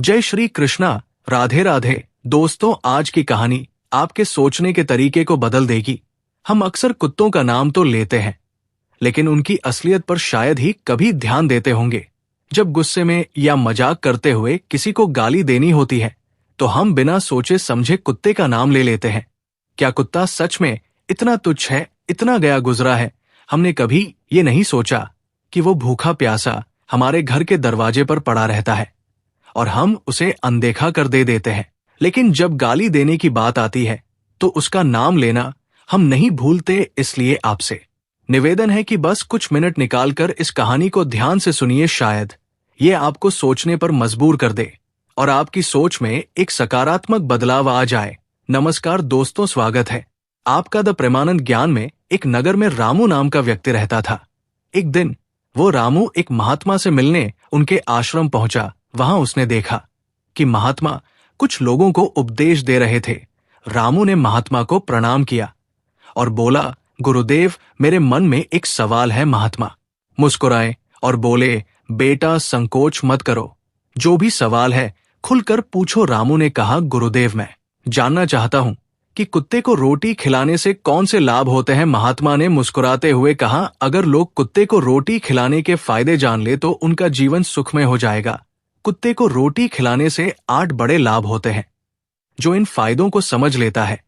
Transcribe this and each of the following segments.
जय श्री कृष्णा। राधे राधे। दोस्तों, आज की कहानी आपके सोचने के तरीके को बदल देगी। हम अक्सर कुत्तों का नाम तो लेते हैं, लेकिन उनकी असलियत पर शायद ही कभी ध्यान देते होंगे। जब गुस्से में या मजाक करते हुए किसी को गाली देनी होती है, तो हम बिना सोचे समझे कुत्ते का नाम ले लेते हैं। क्या कुत्ता सच में इतना तुच्छ है, इतना गया गुजरा है? हमने कभी ये नहीं सोचा कि वो भूखा प्यासा हमारे घर के दरवाजे पर पड़ा रहता है और हम उसे अनदेखा कर दे देते हैं। लेकिन जब गाली देने की बात आती है, तो उसका नाम लेना हम नहीं भूलते। इसलिए आपसे निवेदन है कि बस कुछ मिनट निकालकर इस कहानी को ध्यान से सुनिए। शायद ये आपको सोचने पर मजबूर कर दे और आपकी सोच में एक सकारात्मक बदलाव आ जाए। नमस्कार दोस्तों, स्वागत है आपका द प्रेमानंद ज्ञान में। एक नगर में रामू नाम का व्यक्ति रहता था। एक दिन वो रामू एक महात्मा से मिलने उनके आश्रम पहुंचा। वहां उसने देखा कि महात्मा कुछ लोगों को उपदेश दे रहे थे। रामू ने महात्मा को प्रणाम किया और बोला, गुरुदेव, मेरे मन में एक सवाल है। महात्मा मुस्कुराए और बोले, बेटा संकोच मत करो, जो भी सवाल है खुलकर पूछो। रामू ने कहा, गुरुदेव, मैं जानना चाहता हूं कि कुत्ते को रोटी खिलाने से कौन से लाभ होते हैं। महात्मा ने मुस्कुराते हुए कहा, अगर लोग कुत्ते को रोटी खिलाने के फायदे जान ले तो उनका जीवन सुखमय हो जाएगा। कुत्ते को रोटी खिलाने से 8 बड़े लाभ होते हैं। जो इन फायदों को समझ लेता है,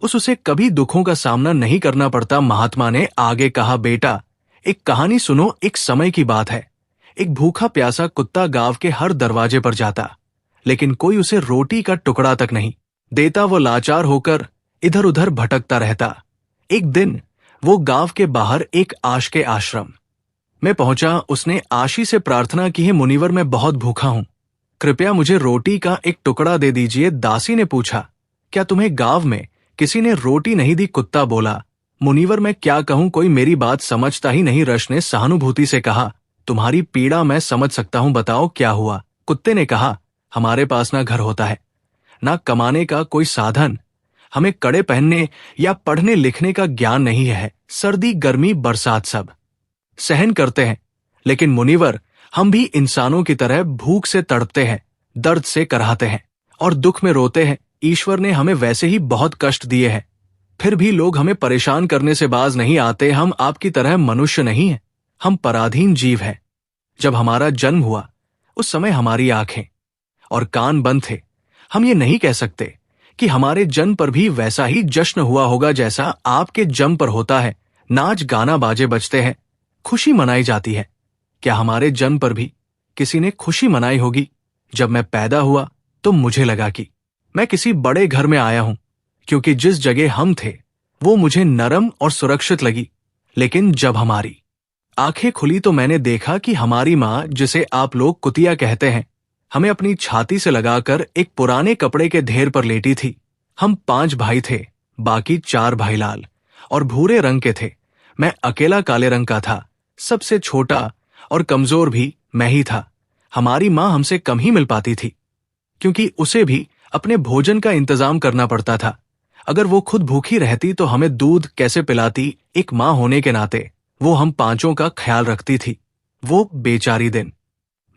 उसे कभी दुखों का सामना नहीं करना पड़ता। महात्मा ने आगे कहा, बेटा, एक कहानी सुनो। एक समय की बात है। एक भूखा प्यासा कुत्ता गांव के हर दरवाजे पर जाता, लेकिन कोई उसे रोटी का टुकड़ा तक नहीं देता। वो लाचार होकर इधर उधर भटकता रहता। एक दिन वो गांव के बाहर एक आश के आश्रम में पहुंचा। उसने आशी से प्रार्थना की है, मुनिवर, मैं बहुत भूखा हूं, कृपया मुझे रोटी का एक टुकड़ा दे दीजिए। दासी ने पूछा, क्या तुम्हें गांव में किसी ने रोटी नहीं दी? कुत्ता बोला, मुनिवर, मैं क्या कहूं, कोई मेरी बात समझता ही नहीं। रश ने सहानुभूति से कहा, तुम्हारी पीड़ा मैं समझ सकता हूं, बताओ क्या हुआ? कुत्ते ने कहा, हमारे पास ना घर होता है, ना कमाने का कोई साधन, हमें कड़े पहनने या पढ़ने लिखने का ज्ञान नहीं है। सर्दी गर्मी बरसात सब सहन करते हैं, लेकिन मुनिवर, हम भी इंसानों की तरह भूख से तड़पते हैं, दर्द से कराहते हैं और दुख में रोते हैं। ईश्वर ने हमें वैसे ही बहुत कष्ट दिए हैं, फिर भी लोग हमें परेशान करने से बाज नहीं आते। हम आपकी तरह मनुष्य नहीं हैं, हम पराधीन जीव हैं। जब हमारा जन्म हुआ, उस समय हमारी आंखें और कान बंद थे। हम ये नहीं कह सकते कि हमारे जन्म पर भी वैसा ही जश्न हुआ होगा जैसा आपके जन्म पर होता है। नाच गाना बाजे बजते हैं, खुशी मनाई जाती है। क्या हमारे जन्म पर भी किसी ने खुशी मनाई होगी? जब मैं पैदा हुआ तो मुझे लगा कि मैं किसी बड़े घर में आया हूं, क्योंकि जिस जगह हम थे वो मुझे नरम और सुरक्षित लगी। लेकिन जब हमारी आंखें खुली तो मैंने देखा कि हमारी माँ, जिसे आप लोग कुतिया कहते हैं, हमें अपनी छाती से लगाकर एक पुराने कपड़े के ढेर पर लेटी थी। हम 5 भाई थे, बाकी 4 भाई लाल और भूरे रंग के थे। मैं अकेला काले रंग का था। सबसे छोटा और कमजोर भी मैं ही था। हमारी माँ हमसे कम ही मिल पाती थी, क्योंकि उसे भी अपने भोजन का इंतजाम करना पड़ता था। अगर वो खुद भूखी रहती तो हमें दूध कैसे पिलाती? एक माँ होने के नाते वो हम 5 का ख्याल रखती थी। वो बेचारी दिन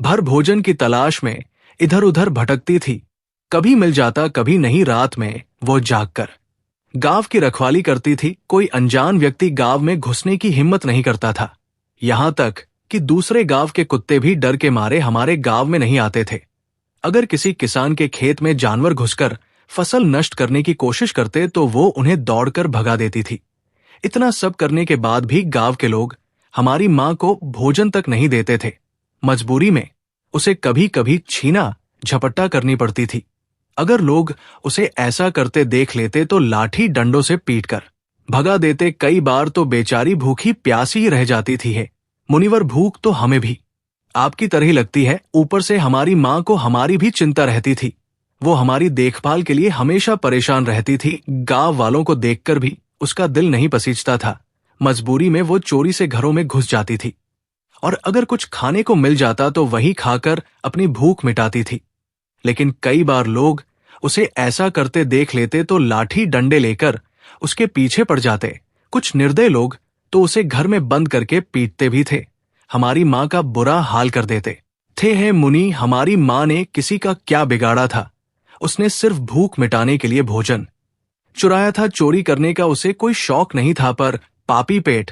भर भोजन की तलाश में इधर उधर भटकती थी। कभी मिल जाता, कभी नहीं। रात में वो जागकर गांव की रखवाली करती थी। कोई अनजान व्यक्ति गांव में घुसने की हिम्मत नहीं करता था। यहां तक कि दूसरे गांव के कुत्ते भी डर के मारे हमारे गांव में नहीं आते थे। अगर किसी किसान के खेत में जानवर घुसकर फसल नष्ट करने की कोशिश करते तो वो उन्हें दौड़कर भगा देती थी। इतना सब करने के बाद भी गांव के लोग हमारी मां को भोजन तक नहीं देते थे। मजबूरी में उसे कभी कभी छीना झपट्टा करनी पड़ती थी। अगर लोग उसे ऐसा करते देख लेते तो लाठी डंडों से पीटकर भगा देते। कई बार तो बेचारी भूखी प्यासी ही रह जाती थी। है मुनिवर, भूख तो हमें भी आपकी तरह ही लगती है। ऊपर से हमारी माँ को हमारी भी चिंता रहती थी। वो हमारी देखभाल के लिए हमेशा परेशान रहती थी। गांव वालों को देखकर भी उसका दिल नहीं पसीजता था। मजबूरी में वो चोरी से घरों में घुस जाती थी और अगर कुछ खाने को मिल जाता तो वही खाकर अपनी भूख मिटाती थी। लेकिन कई बार लोग उसे ऐसा करते देख लेते तो लाठी डंडे लेकर उसके पीछे पड़ जाते। कुछ निर्दय लोग तो उसे घर में बंद करके पीटते भी थे। हमारी माँ का बुरा हाल कर देते। थे है मुनि, हमारी माँ ने किसी का क्या बिगाड़ा था। उसने सिर्फ भूख मिटाने के लिए भोजन चुराया था। चोरी करने का उसे कोई शौक नहीं था, पर पापी पेट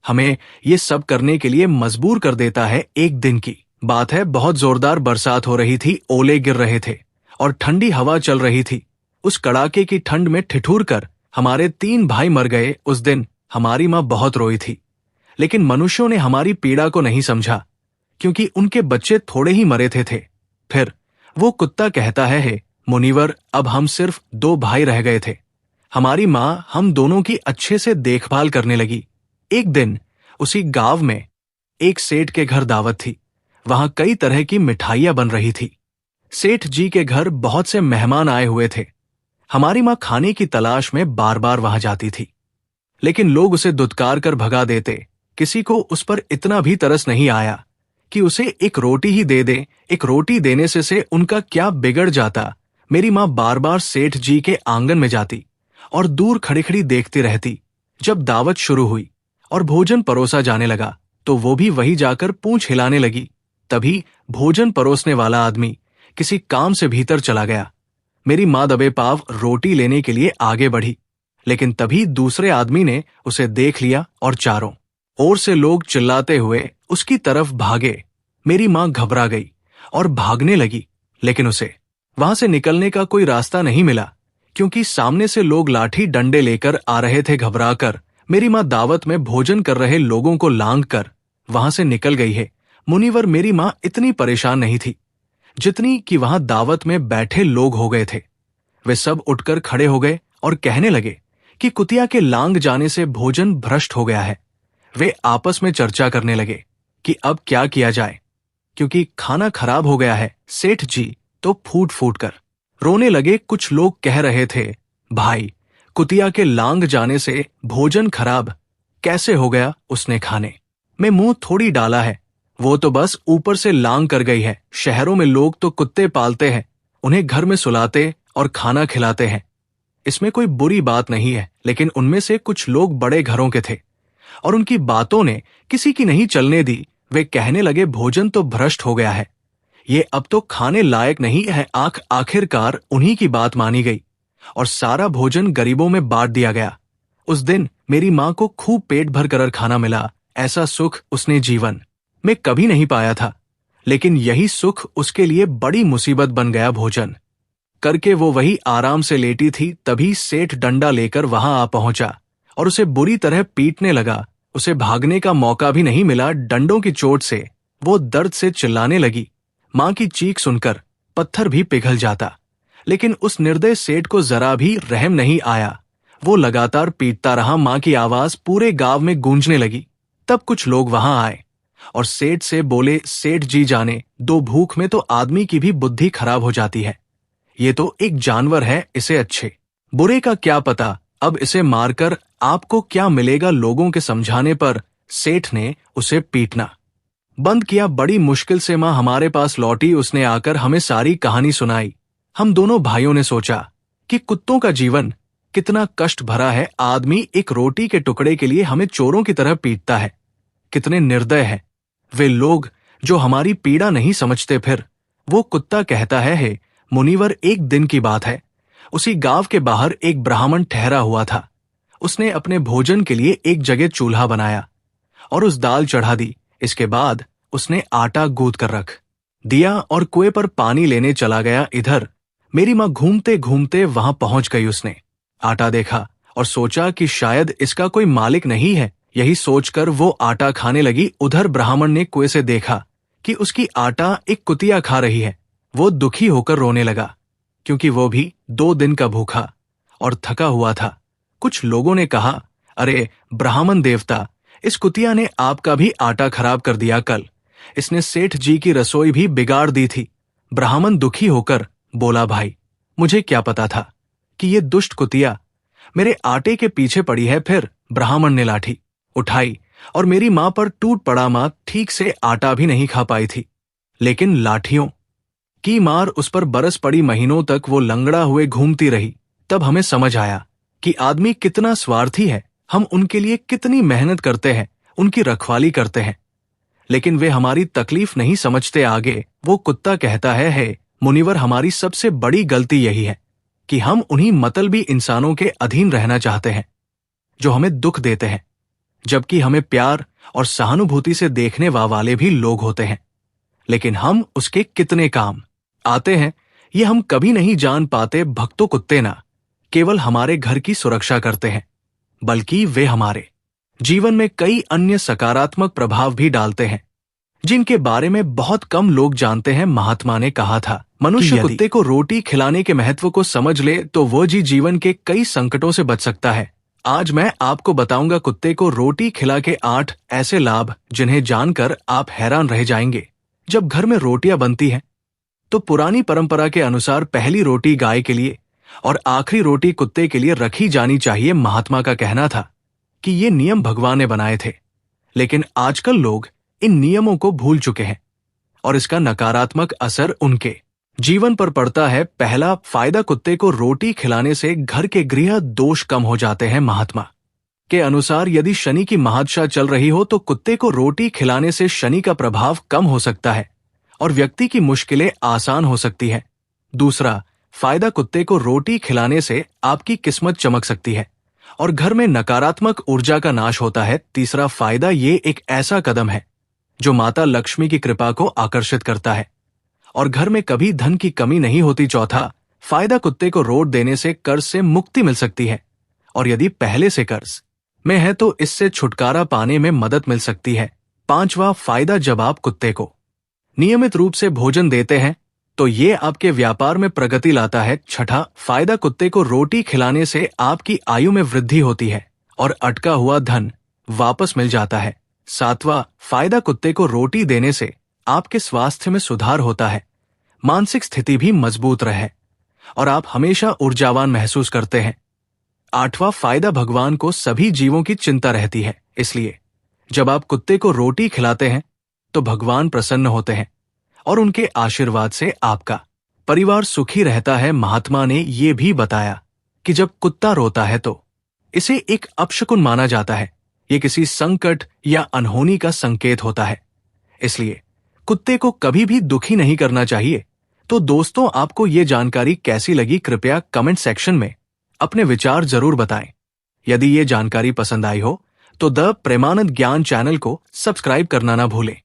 हमें ये सब करने के लिए मजबूर कर देता है। एक दिन की बात है, बहुत जोरदार बरसात हो रही थी, ओले गिर रहे थे और ठंडी हवा चल रही थी। उस कड़ाके की ठंड में ठिठुर कर हमारे 3 भाई मर गए। उस दिन हमारी माँ बहुत रोई थी, लेकिन मनुष्यों ने हमारी पीड़ा को नहीं समझा, क्योंकि उनके बच्चे थोड़े ही मरे थे। फिर वो कुत्ता कहता है, हे मुनिवर, अब हम सिर्फ 2 भाई रह गए थे। हमारी माँ हम दोनों की अच्छे से देखभाल करने लगी। एक दिन उसी गांव में एक सेठ के घर दावत थी। वहां कई तरह की मिठाइयां बन रही थी। सेठ जी के घर बहुत से मेहमान आए हुए थे। हमारी माँ खाने की तलाश में बार बार वहां जाती थी, लेकिन लोग उसे दुत्कार कर भगा देते। किसी को उस पर इतना भी तरस नहीं आया कि उसे एक रोटी ही दे दे। एक रोटी देने से उनका क्या बिगड़ जाता। मेरी माँ बार बार सेठ जी के आंगन में जाती और दूर खड़ी खड़ी देखती रहती। जब दावत शुरू हुई और भोजन परोसा जाने लगा, तो वो भी वही जाकर पूंछ हिलाने लगी। तभी भोजन परोसने वाला आदमी किसी काम से भीतर चला गया। मेरी माँ दबे पांव रोटी लेने के लिए आगे बढ़ी, लेकिन तभी दूसरे आदमी ने उसे देख लिया और चारों ओर से लोग चिल्लाते हुए उसकी तरफ भागे। मेरी माँ घबरा गई और भागने लगी, लेकिन उसे वहां से निकलने का कोई रास्ता नहीं मिला, क्योंकि सामने से लोग लाठी डंडे लेकर आ रहे थे। घबराकर मेरी माँ दावत में भोजन कर रहे लोगों को लांग कर वहां से निकल गई है। मुनिवर, मेरी माँ इतनी परेशान नहीं थी जितनी कि वहां दावत में बैठे लोग हो गए थे। वे सब उठकर खड़े हो गए और कहने लगे कि कुतिया के लांग जाने से भोजन भ्रष्ट हो गया है। वे आपस में चर्चा करने लगे कि अब क्या किया जाए, क्योंकि खाना खराब हो गया है। सेठ जी तो फूट फूट कर रोने लगे। कुछ लोग कह रहे थे, भाई, कुतिया के लांग जाने से भोजन खराब कैसे हो गया? उसने खाने में मुंह थोड़ी डाला है, वो तो बस ऊपर से लांग कर गई है। शहरों में लोग तो कुत्ते पालते हैं, उन्हें घर में सुलाते और खाना खिलाते हैं। इसमें कोई बुरी बात नहीं है, लेकिन उनमें से कुछ लोग बड़े घरों के थे और उनकी बातों ने किसी की नहीं चलने दी। वे कहने लगे, भोजन तो भ्रष्ट हो गया है, ये अब तो खाने लायक नहीं है। आखिरकार उन्हीं की बात मानी गई और सारा भोजन गरीबों में बांट दिया गया। उस दिन मेरी माँ को खूब पेट भर कर खाना मिला। ऐसा सुख उसने जीवन में कभी नहीं पाया था, लेकिन यही सुख उसके लिए बड़ी मुसीबत बन गया। भोजन करके वो वही आराम से लेटी थी, तभी सेठ डंडा लेकर वहां आ पहुंचा और उसे बुरी तरह पीटने लगा। उसे भागने का मौका भी नहीं मिला। डंडों की चोट से वो दर्द से चिल्लाने लगी। मां की चीख सुनकर पत्थर भी पिघल जाता, लेकिन उस निर्दय सेठ को जरा भी रहम नहीं आया। वो लगातार पीटता रहा। मां की आवाज पूरे गांव में गूंजने लगी। तब कुछ लोग वहां आए और सेठ से बोले, सेठ जी जाने दो, भूख में तो आदमी की भी बुद्धि खराब हो जाती है। ये तो एक जानवर है, इसे अच्छे बुरे का क्या पता, अब इसे मारकर आपको क्या मिलेगा। लोगों के समझाने पर सेठ ने उसे पीटना बंद किया। बड़ी मुश्किल से मां हमारे पास लौटी। उसने आकर हमें सारी कहानी सुनाई। हम दोनों भाइयों ने सोचा कि कुत्तों का जीवन कितना कष्ट भरा है। आदमी एक रोटी के टुकड़े के लिए हमें चोरों की तरह पीटता है। कितने निर्दय है वे लोग जो हमारी पीड़ा नहीं समझते। फिर वो कुत्ता कहता है, हे मुनिवर, एक दिन की बात है, उसी गांव के बाहर एक ब्राह्मण ठहरा हुआ था। उसने अपने भोजन के लिए एक जगह चूल्हा बनाया और उस दाल चढ़ा दी। इसके बाद उसने आटा गूंथ कर रख दिया और कुएं पर पानी लेने चला गया। इधर मेरी माँ घूमते घूमते वहां पहुंच गई। उसने आटा देखा और सोचा कि शायद इसका कोई मालिक नहीं है। यही सोचकर वो आटा खाने लगी। उधर ब्राह्मण ने कुएं से देखा कि उसकी आटा एक कुतिया खा रही है। वो दुखी होकर रोने लगा, क्योंकि वो भी 2 दिन का भूखा और थका हुआ था। कुछ लोगों ने कहा, अरे ब्राह्मण देवता, इस कुतिया ने आपका भी आटा खराब कर दिया। कल इसने सेठ जी की रसोई भी बिगाड़ दी थी। ब्राह्मण दुखी होकर बोला, भाई, मुझे क्या पता था कि ये दुष्ट कुतिया मेरे आटे के पीछे पड़ी है। फिर ब्राह्मण ने लाठी उठाई और मेरी मां पर टूट पड़ा। मां ठीक से आटा भी नहीं खा पाई थी, लेकिन लाठियों की मार उस पर बरस पड़ी। महीनों तक वो लंगड़ा हुए घूमती रही। तब हमें समझ आया कि आदमी कितना स्वार्थी है। हम उनके लिए कितनी मेहनत करते हैं, उनकी रखवाली करते हैं, लेकिन वे हमारी तकलीफ नहीं समझते। आगे वो कुत्ता कहता है मुनिवर, हमारी सबसे बड़ी गलती यही है कि हम उन्हीं मतलबी इंसानों के अधीन रहना चाहते हैं जो हमें दुख देते हैं, जबकि हमें प्यार और सहानुभूति से देखने वाले भी लोग होते हैं। लेकिन हम उसके कितने काम आते हैं ये हम कभी नहीं जान पाते। भक्तों कुत्ते ना केवल हमारे घर की सुरक्षा करते हैं, बल्कि वे हमारे जीवन में कई अन्य सकारात्मक प्रभाव भी डालते हैं, जिनके बारे में बहुत कम लोग जानते हैं। महात्मा ने कहा था, मनुष्य कुत्ते को रोटी खिलाने के महत्व को समझ ले तो वो जीवन के कई संकटों से बच सकता है। आज मैं आपको बताऊंगा कुत्ते को रोटी खिला के 8 ऐसे लाभ जिन्हें जानकर आप हैरान रह जाएंगे। जब घर में रोटियां बनती हैं तो पुरानी परंपरा के अनुसार पहली रोटी गाय के लिए और आखिरी रोटी कुत्ते के लिए रखी जानी चाहिए। महात्मा का कहना था कि ये नियम भगवान ने बनाए थे, लेकिन आजकल लोग इन नियमों को भूल चुके हैं और इसका नकारात्मक असर उनके जीवन पर पड़ता है। पहला फायदा, कुत्ते को रोटी खिलाने से घर के गृह दोष कम हो जाते हैं। महात्मा के अनुसार यदि शनि की महादशा चल रही हो तो कुत्ते को रोटी खिलाने से शनि का प्रभाव कम हो सकता है और व्यक्ति की मुश्किलें आसान हो सकती है। दूसरा फायदा, कुत्ते को रोटी खिलाने से आपकी किस्मत चमक सकती है और घर में नकारात्मक ऊर्जा का नाश होता है। तीसरा फायदा, ये एक ऐसा कदम है जो माता लक्ष्मी की कृपा को आकर्षित करता है और घर में कभी धन की कमी नहीं होती। चौथा फायदा, कुत्ते को रोट देने से कर्ज से मुक्ति मिल सकती है और यदि पहले से कर्ज में है तो इससे छुटकारा पाने में मदद मिल सकती है। पांचवा फायदा, जब आप कुत्ते को नियमित रूप से भोजन देते हैं तो ये आपके व्यापार में प्रगति लाता है। छठा फायदा, कुत्ते को रोटी खिलाने से आपकी आयु में वृद्धि होती है और अटका हुआ धन वापस मिल जाता है। सातवां फायदा, कुत्ते को रोटी देने से आपके स्वास्थ्य में सुधार होता है, मानसिक स्थिति भी मजबूत रहे और आप हमेशा ऊर्जावान महसूस करते हैं। आठवां फायदा, भगवान को सभी जीवों की चिंता रहती है, इसलिए जब आप कुत्ते को रोटी खिलाते हैं तो भगवान प्रसन्न होते हैं और उनके आशीर्वाद से आपका परिवार सुखी रहता है। महात्मा ने ये भी बताया कि जब कुत्ता रोता है तो इसे एक अपशकुन माना जाता है, ये किसी संकट या अनहोनी का संकेत होता है, इसलिए कुत्ते को कभी भी दुखी नहीं करना चाहिए। तो दोस्तों, आपको ये जानकारी कैसी लगी? कृपया कमेंट सेक्शन में अपने विचार जरूर बताएं। यदि ये जानकारी पसंद आई हो तो द प्रेमानंद ज्ञान चैनल को सब्सक्राइब करना ना भूलें।